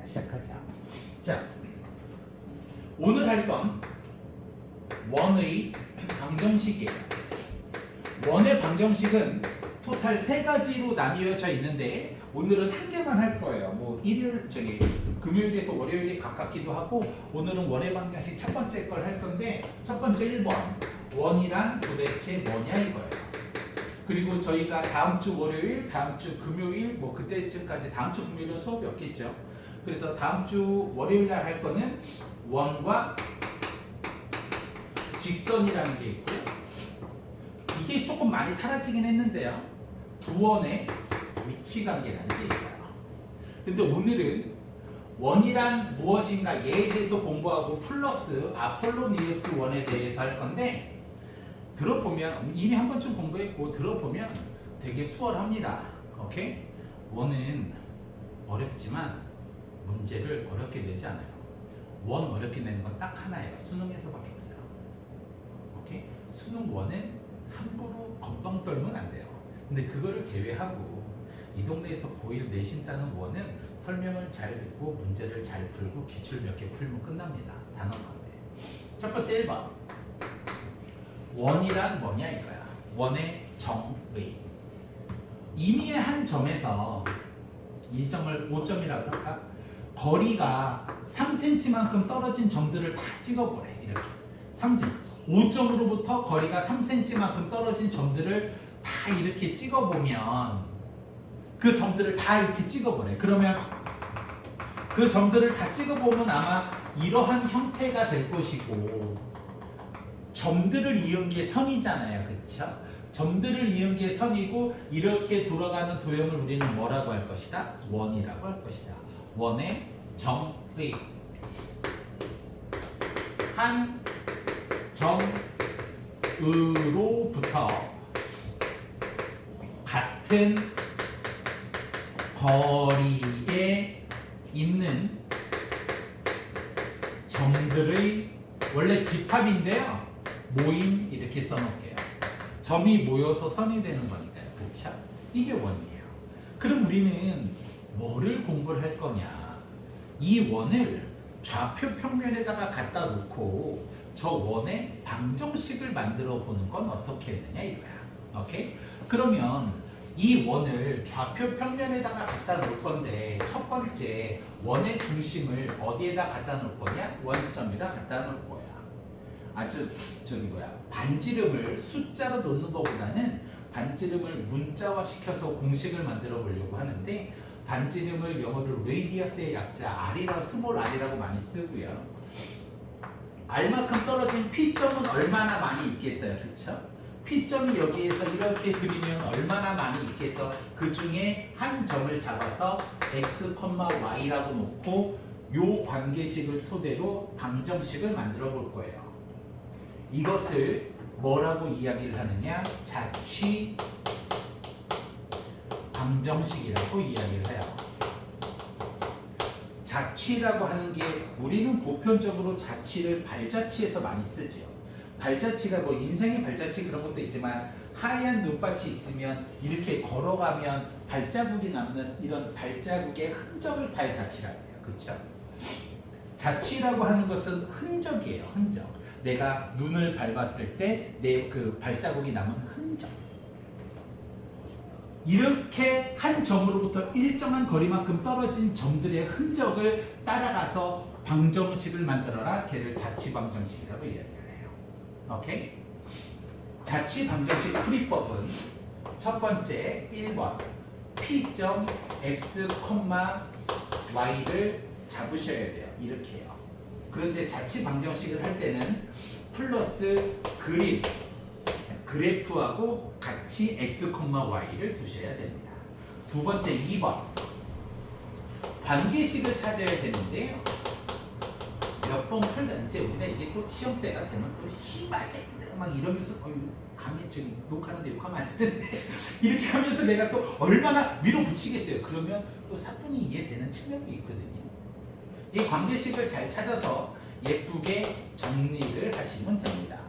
시작하자. 자, 오늘 할 건 원의 방정식이에요. 원의 방정식은 토탈 3가지로 나뉘어져 있는데 오늘은 한 개만 할 거예요. 뭐 금요일에서 월요일이 가깝기도 하고 오늘은 원의 방정식 첫 번째 걸 할 건데 첫 번째 1번 원이란 도대체 뭐냐 이거예요. 그리고 저희가 다음 주 월요일, 다음 주 금요일 뭐 그때쯤까지 다음 주 금요일은 수업이 없겠죠. 그래서 다음 주 월요일 날 할 거는 원과 직선이라는 게 있고 이게 조금 많이 사라지긴 했는데요. 두 원의 위치 관계라는 게 있어요. 근데 오늘은 원이란 무엇인가 얘에 대해서 공부하고 플러스 아폴로니우스 원에 대해서 할 건데 들어보면 이미 한 번쯤 공부했고 들어보면 되게 수월합니다. 오케이? 원은 어렵지만 문제를 어렵게 내지 않아요. 원 어렵게 내는 건 딱 하나예요. 수능에서밖에 없어요. 오케이? 수능 원은 함부로 건방 떨면 안 돼요. 근데 그거를 제외하고 이 동네에서 고1 내신 따는 원은 설명을 잘 듣고 문제를 잘 풀고 기출 몇 개 풀면 끝납니다. 단어건데. 첫 번째 1번. 원이란 뭐냐 이거야. 원의 정의. 임의의 한 점에서 이 점을 5점이라고 할까? 거리가 3cm만큼 떨어진 점들을 다 찍어보래. 이렇게 3cm. 5점으로부터 거리가 3cm만큼 떨어진 점들을 다 이렇게 찍어보면 그 점들을 다 이렇게 찍어보래. 그러면 그 점들을 다 찍어보면 아마 이러한 형태가 될 것이고 점들을 이은 게 선이잖아요. 그쵸? 점들을 이은 게 선이고 이렇게 돌아가는 도형을 우리는 뭐라고 할 것이다? 원이라고 할 것이다. 원의 정의. 한 점으로부터 같은 거리에 있는 점들의 원래 집합인데요. 모임 이렇게 써놓을게요. 점이 모여서 선이 되는 거니까요. 그렇죠? 이게 원이에요. 그럼 우리는 뭐를 공부를 할 거냐? 이 원을 좌표 평면에다가 갖다 놓고 저 원의 방정식을 만들어 보는 건 어떻게 했느냐 이거야. 오케이? 그러면 이 원을 좌표 평면에다가 갖다 놓을 건데 첫 번째 원의 중심을 어디에다 갖다 놓을 거냐? 원점에다 갖다 놓을 거야. 아주 반지름을 숫자로 놓는 것보다는 반지름을 문자화 시켜서 공식을 만들어 보려고 하는데 반지름을 영어로 레디어스의 약자 R이라고 스몰 R이라고 많이 쓰고요. R만큼 떨어진 P점은 얼마나 많이 있겠어요, 그쵸? P점이 여기에서 이렇게 그리면 얼마나 많이 있겠어? 그 중에 한 점을 잡아서 X, Y라고 놓고 요 관계식을 토대로 방정식을 만들어 볼 거예요. 이것을 뭐라고 이야기를 하느냐? 자취 방정식이라고 이야기를 해요. 자취라고 하는 게 우리는 보편적으로 자취를 발자취에서 많이 쓰죠. 발자취가 뭐 인생의 발자취 그런 것도 있지만 하얀 눈밭이 있으면 이렇게 걸어가면 발자국이 남는 이런 발자국의 흔적을 발자취라고 해요. 그렇죠? 자취라고 하는 것은 흔적이에요. 흔적. 내가 눈을 밟았을 때 내 그 발자국이 남은 흔적. 이렇게 한 점으로부터 일정한 거리만큼 떨어진 점들의 흔적을 따라가서 방정식을 만들어라. 걔를 자취 방정식이라고 이야기를 해요. 오케이? 자취 방정식 풀이법은 첫 번째 1번 P점 X, Y를 잡으셔야 돼요. 이렇게 해요. 그런데 자취 방정식을 할 때는 플러스 그래프하고 같이 X, Y를 두셔야 됩니다. 두 번째 2번 관계식을 찾아야 되는데요. 몇 번 풀다 이제 우리가 이게 또 시험 때가 되면 또 씨발 새끼들 막 이러면서 강의 저기 녹화하는데 욕하면 안 되는데 이렇게 하면서 내가 또 얼마나 밀어붙이겠어요. 그러면 또 사뿐히 이해되는 측면도 있거든요. 이 관계식을 잘 찾아서 예쁘게 정리를 하시면 됩니다.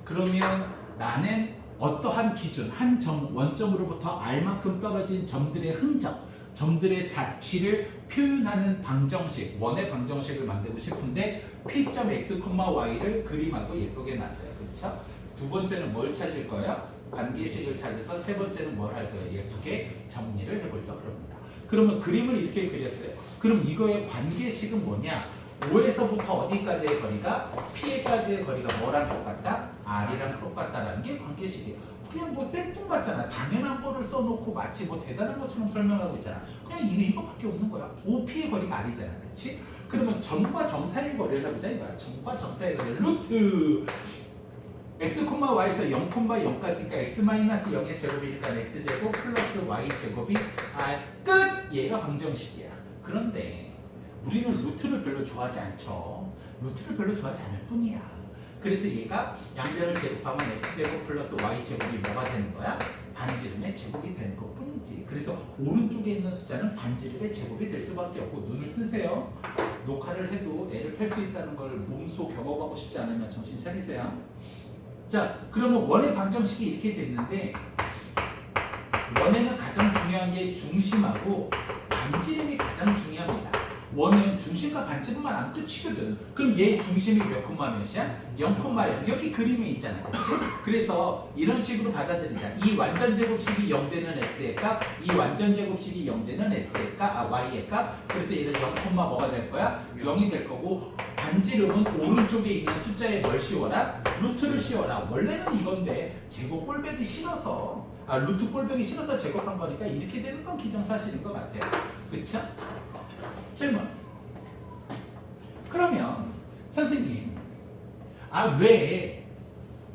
그러면 나는 어떠한 기준, 한 점, 원점으로부터 R만큼 떨어진 점들의 흔적, 점들의 자취를 표현하는 방정식, 원의 방정식을 만들고 싶은데 P.x, Y를 그림하고 예쁘게 놨어요. 그렇죠? 두 번째는 뭘 찾을 거예요? 관계식을 찾아서 세 번째는 뭘 할 거예요? 예쁘게 정리를 해보려고 합니다. 그러면 그림을 이렇게 그렸어요. 그럼 이거의 관계식은 뭐냐? O에서부터 어디까지의 거리가? P에까지의 거리가 뭐랑 똑같다? R이랑 똑같다라는 게 관계식이에요. 그냥 뭐 생뚱맞잖아. 당연한 거를 써놓고 마치 뭐 대단한 것처럼 설명하고 있잖아. 그냥 이거밖에 없는 거야. OP의 거리가 R이잖아. 그렇지? 그러면 점과 점 사이의 거리를 해보자 이거야. 점과 점 사이의 거리 루트 x, y에서 0,0까지니까 x-0의 제곱이니까 x제곱 플러스 y제곱이 R 끝! 얘가 방정식이야. 그런데 우리는 루트를 별로 좋아하지 않죠. 루트를 별로 좋아하지 않을 뿐이야. 그래서 얘가 양변을 제곱하면 x제곱 플러스 y제곱이 뭐가 되는 거야? 반지름의 제곱이 되는 것 뿐이지. 그래서 오른쪽에 있는 숫자는 반지름의 제곱이 될 수밖에 없고 눈을 뜨세요. 녹화를 해도 애를 펼 수 있다는 걸 몸소 경험하고 싶지 않으면 정신 차리세요. 자, 그러면 원의 방정식이 이렇게 됐는데 원에는 가장 중요한 게 중심하고 반지름이 가장 중요합니다. 원은 중심과 반지름만 하면 끝이거든. 그럼 얘 중심이 몇 콤마 몇이야? 0,0. 여기 그림에 있잖아. 그렇지? 그래서 이런 식으로 받아들이자. 이 완전 제곱식이 0 되는 x의 값, 이 완전 제곱식이 0 되는 x의 값, y의 값. 그래서 얘는 0, 뭐가 될 거야? 0이 될 거고 반지름은 오른쪽에 있는 숫자에 뭘 씌워라? 루트를 씌워라. 원래는 이건데 제곱 꼴배기 싫어서 루트 꼴배기 싫어서 제곱한 거니까 이렇게 되는 건 기정사실인 것 같아요. 그쵸? 질문. 그러면 선생님, 왜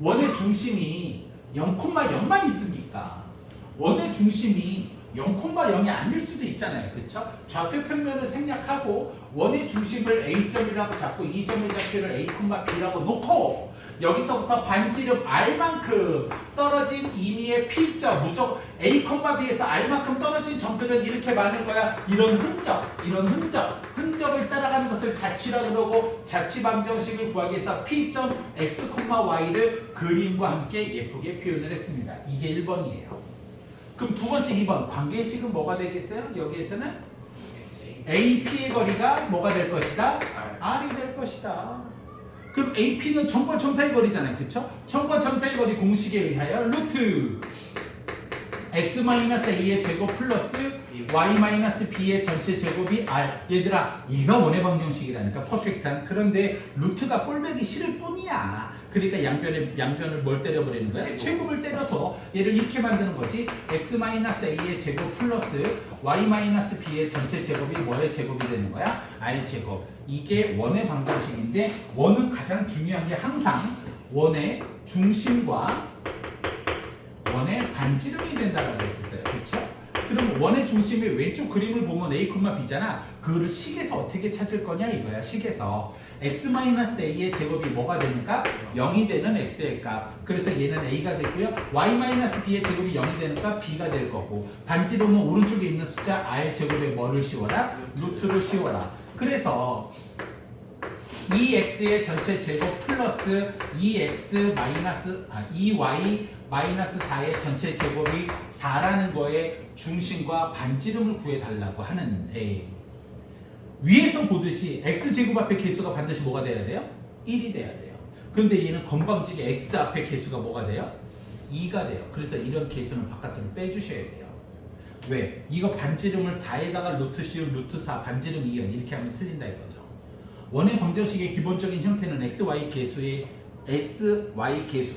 원의 중심이 0,0만 있습니까? 원의 중심이 0,0이 아닐 수도 있잖아요. 그렇죠? 좌표 평면을 생략하고 원의 중심을 A점이라고 잡고 이 점의 좌표를 A, B라고 놓고 여기서부터 반지름 R만큼 떨어진 임의의 P점 무조건 A, B에서 R만큼 떨어진 점들은 이렇게 많은 거야. 이런 흔적을 따라가는 것을 자취라고 그러고 자취 방정식을 구하기 위해서 P점 X, Y를 그림과 함께 예쁘게 표현을 했습니다. 이게 1번이에요. 그럼 두 번째 2번 관계식은 뭐가 되겠어요? 여기에서는 AP의 거리가 뭐가 될 것이다? R이 될 것이다. 그럼 AP는 점과 점 사이 거리잖아요. 그렇죠? 점과 점 사이 거리 공식에 의하여 루트 x-a의 제곱 플러스 y-b의 전체 제곱이 R. 얘들아, 얘가 원의 방정식이라니까 퍼펙트한. 그런데 루트가 꼴배기 싫을 뿐이야. 그러니까 양변을 뭘 때려버리는 거야? 제곱을 때려서 얘를 이렇게 만드는 거지. x-a의 제곱 플러스 y-b의 전체 제곱이 뭐의 제곱이 되는 거야? R 제곱. 이게 원의 방정식인데 원은 가장 중요한 게 항상 원의 중심과 원의 반지름이 된다고 했었어요. 그렇죠? 그럼 원의 중심의 왼쪽 그림을 보면 A, B잖아. 그거를 식에서 어떻게 찾을 거냐 이거야. 식에서 x-a의 제곱이 뭐가 되니까 0이 되는 x의 값. 그래서 얘는 a가 되고요. y-b의 제곱이 0이 되니까 b가 될 거고 반지름은 오른쪽에 있는 숫자 r 제곱에 뭐를 씌워라? 루트를 씌워라. 그래서 2x의 전체 제곱 플러스 2y-4의 전체 제곱이 4라는 거에 중심과 반지름을 구해달라고 하는데 위에서 보듯이 x제곱 앞에 개수가 반드시 뭐가 돼야 돼요? 1이 돼야 돼요. 그런데 얘는 건방지게 x 앞에 개수가 뭐가 돼요? 2가 돼요. 그래서 이런 개수는 바깥으로 빼주셔야 돼요. 왜? 이거 반지름을 4에다가 루트 씌운 루트 4 반지름 2요. 이렇게 하면 틀린다 이거죠. 원의 방정식의 기본적인 형태는 xy 개수가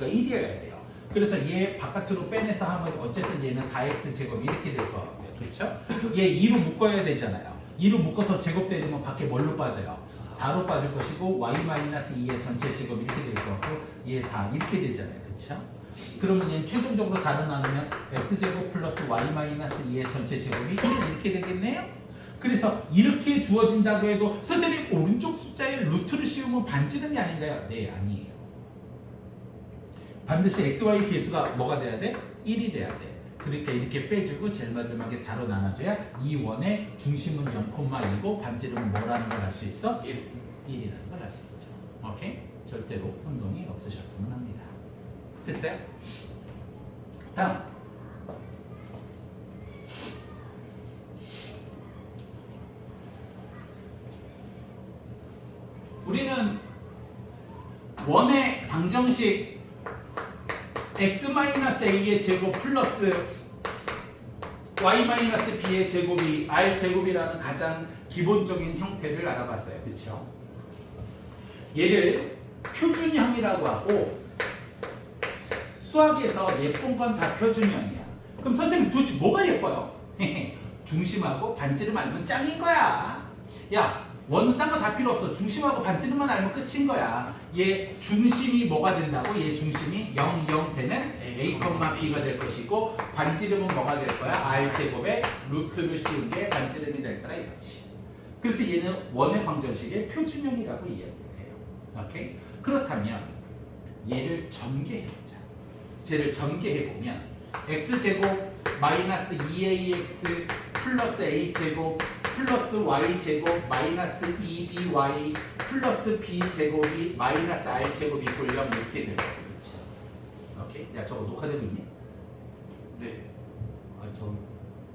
1이어야 돼요. 그래서 얘 바깥으로 빼내서 하면 어쨌든 얘는 4x 제곱 이렇게 될 거고요. 그렇죠? 얘 2로 묶어야 되잖아요. 2로 묶어서 제곱 때리면 밖에 뭘로 빠져요? 4로 빠질 것이고 y-2의 전체 제곱 이렇게 될 거고 얘 4 이렇게 되잖아요. 그렇죠? 그러면 얘는 최종적으로 4로 나누면 x제곱 플러스 y-2의 전체 제곱이 이렇게 되겠네요. 그래서 이렇게 주어진다고 해도 선생님 오른쪽 숫자에 루트를 씌우면 반지름이 아닌가요? 네, 아니에요. 반드시 xy 개수가 뭐가 돼야 돼? 1이 돼야 돼. 그러니까 이렇게 빼주고 제일 마지막에 4로 나눠줘야 이 원의 중심은 0,2고 반지름은 뭐라는 걸 알 수 있어? 1이라는 걸 알 수 있죠. 오케이? 절대로 혼동이 없으셨으면 합니다. 됐어요? 다음 우리는 원의 방정식 x-a의 제곱 플러스 y-b의 제곱이 r제곱이라는 가장 기본적인 형태를 알아봤어요. 그렇죠? 얘를 표준형이라고 하고 수학에서 예쁜 건 다 표준형이야. 그럼 선생님 도대체 뭐가 예뻐요? 중심하고 반지름 알면 짱인 거야. 야, 원은 딴 거 다 필요 없어. 중심하고 반지름만 알면 끝인 거야. 얘 중심이 뭐가 된다고? 얘 중심이 0, 0 되는 a, b가 될 것이고 반지름은 뭐가 될 거야? r제곱에 루트를 씌운 게 반지름이 될 거라 이거지. 그래서 얘는 원의 방정식의 표준형이라고 이야기를 해요. 오케이? 그렇다면 얘를 전개해보자. 쟤를 전개해보면 x제곱 마이너스 2ax 플러스 a제곱 플러스 y제곱 마이너스 2by 플러스 b제곱이 마이너스 r제곱 이꼴 0 이렇게 되는 거죠. 그렇죠? 오케이? 야, 저거 녹화되고 있니? 네. 아, 저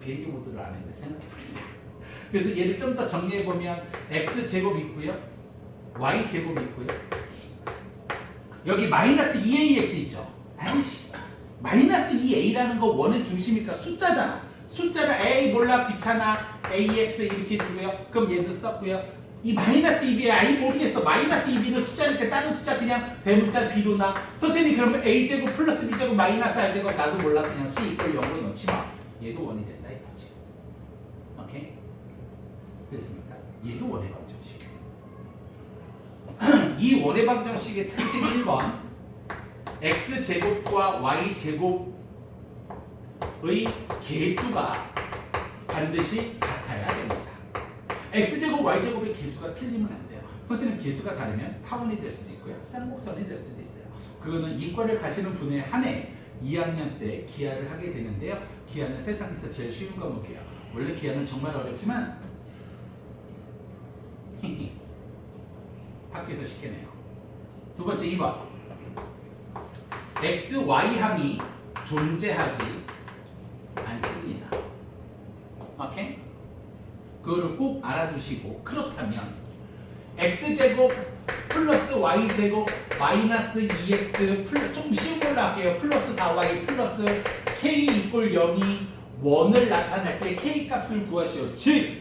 비행기 모드를 안 했는데 생각해보니까. 그래서 얘를 좀 더 정리해보면 x제곱 있고요, y제곱 있고요, 여기 마이너스 2ax 있죠. 아이씨, 마이너스 2a라는 거 원의 중심이니까 숫자잖아. 숫자를 a 몰라 귀찮아 ax 이렇게 두고요. 그럼 얘도 썼고요. 이 마이너스 2b 아이 모르겠어. 마이너스 2b는 숫자니까 다른 숫자 그냥 대문자 b로 나. 선생님 그러면 a제곱 플러스 b제곱 마이너스 r제곱 나도 몰라 그냥 c 이퀄 0으로 넣지 마. 얘도 원이 된다 이거지. 오케이? 됐습니까? 얘도 원의 방정식. 이 원의 방정식의 특징 1번 x제곱과 y제곱의 개수가 반드시 같아야 됩니다. x제곱 y제곱의 개수가 틀리면 안 돼요. 선생님 개수가 다르면 타원이 될 수도 있고요, 쌍곡선이 될 수도 있어요. 그거는 이과를 가시는 분에 한해 2학년 때 기하를 하게 되는데요. 기하는 세상에서 제일 쉬운 과목이에요. 원래 기하는 정말 어렵지만 학교에서 쉽게 내요. 두 번째 2번 x, y항이 존재하지 않습니다. 오케이? 그거를 꼭 알아두시고, 그렇다면 x제곱 플러스 y제곱 마이너스 2x 플러스, 좀 쉬운 걸로 할게요. 플러스 4y 플러스 k 이꼴 0이 원을 나타낼 때 k 값을 구하시오. 즉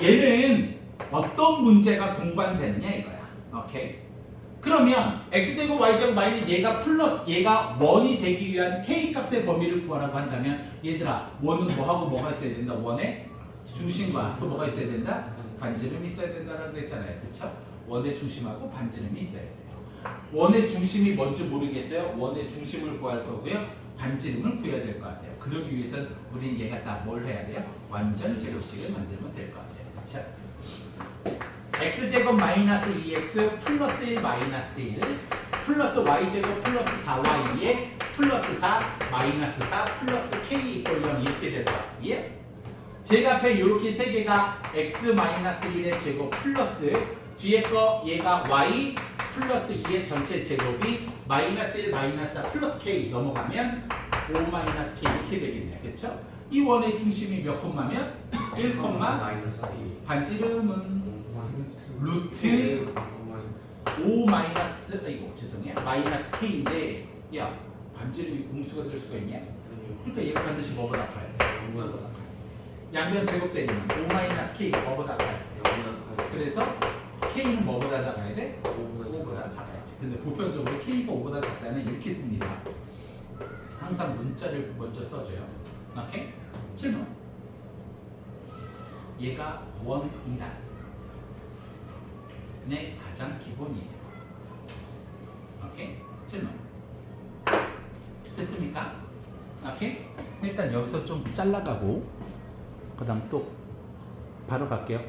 얘는 어떤 문제가 동반되느냐 이거야. 오케이? 그러면 x제곱 y제곱 마이너스 얘가 플러스 얘가 원이 되기 위한 k 값의 범위를 구하라고 한다면 얘들아 원은 뭐하고 뭐가 있어야 된다? 원의 중심과 또 뭐가 있어야 된다? 반지름이 있어야 된다라고 그랬잖아요. 그렇죠? 원의 중심하고 반지름이 있어야 돼요. 원의 중심이 뭔지 모르겠어요. 원의 중심을 구할 거고요, 반지름을 구해야 될 것 같아요. 그러기 위해서는 우리는 얘가 딱 뭘 해야 돼요? 완전 제곱식을 만들면 될 것 같아요. 그렇죠? x제곱 마이너스 2x 플러스 1 마이너스 1 플러스 y제곱 플러스 4y에 플러스 4 마이너스 4 플러스 k 이퀄 0 이렇게 될 거야. 예? 제가 앞에 이렇게 세 개가 x 마이너스 1의 제곱 플러스 뒤에 거 얘가 y 플러스 2의 전체 제곱이 마이너스 1 마이너스 4 플러스 k 넘어가면 5 마이너스 k 이렇게 되겠네요. 그렇죠? 이 원의 중심이 몇 콤마면 1 콤마 마이너스 반지름은 루트 5 마이너스 아이고 죄송해요 마이너스 k인데, 야 반지름이 공수가 될 수가 있냐? 그러니까 얘가 반드시 뭐보다 커야 돼? 0보다 커요. 양변 제곱되면 5 마이너스 k가 뭐보다 커야 돼? 0보다 커요. 그래서 k는 뭐보다 작아야 돼? 5보다 5보다 작아야지. 근데 보편적으로 k가 5보다 작다는 이렇게 씁니다. 항상 문자를 먼저 써줘요. 오케이? 질문. 얘가 원이란 네, 가장 기본이에요. 오케이? 질문. 됐습니까? 오케이? 일단 여기서 좀 잘라가고 그 다음 또 바로 갈게요.